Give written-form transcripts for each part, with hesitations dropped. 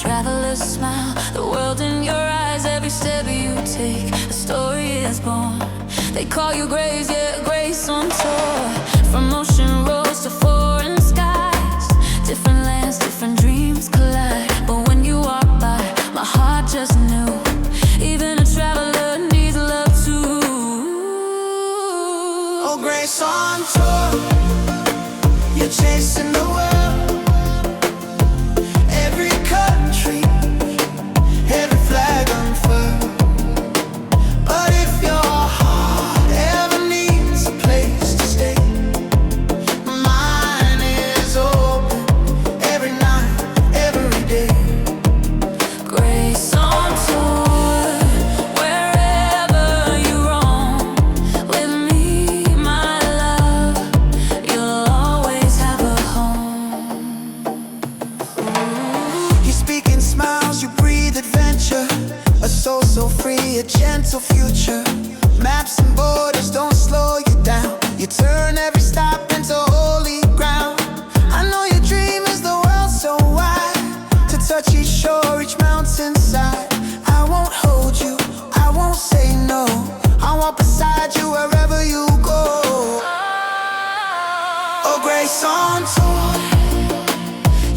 traveler's smile, the world in your eyes. Every step you take, a story is born. They call you Grace, yeah, Grace on tour. From ocean roads to foreign skies, different lands, different dreams collide. But when you walk by, my heart just knew, even a traveler needs love too. Oh, Grace on tour, you're chasing the world. Every country, every flag unfurled. But if your heart ever needs a place to stay, mine is open every night, every day. Grace on tour, wherever you roam. With me, my love, you'll always have a home. You speak in smiles, you breathe adventure. A soul so free, a gentle future. Maps and borders don't slow you down. You turn every stop into holy ground. I know your dream is the world so wide, to touch each shore, each mountainside. I won't hold you, I won't say no. I'll walk beside you wherever you go. Oh, Grace on tour,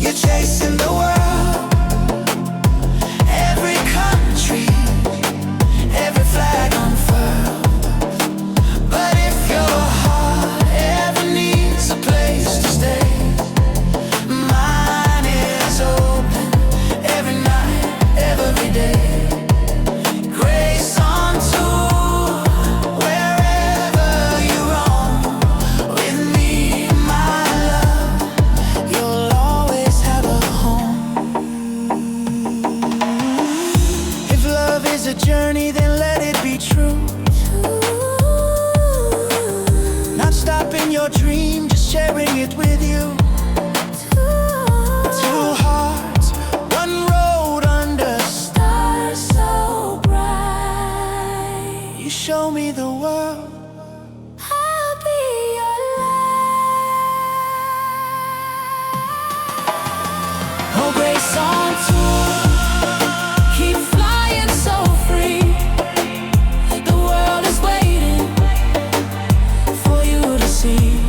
you're chasing the world. Every country, every flag unfurled. But if your heart ever needs a place to stay, mine is open every night, every day. Grace on tour, wherever you roam. With me, my love, you'll always have a home. If love is a journey, then let it be true. Not stopping your dream, just sharing it with you. Two hearts, one road under stars so bright. You show me the world, I'll be your light. Oh, Grace on tour, keep flying so free. The world is waiting for you to see.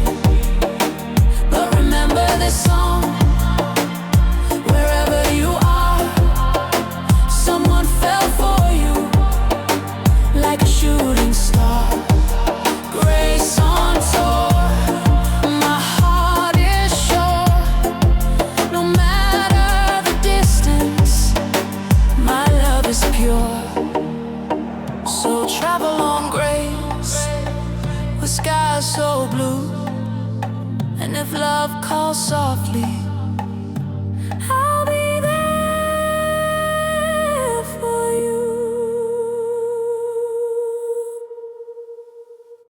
But remember this song, wherever you are, someone fell for you like a shooting star. Grace on tour, my heart is sure. No matter the distance, my love is pure. So travel on, Grace, with skies so blue. And if love calls softly,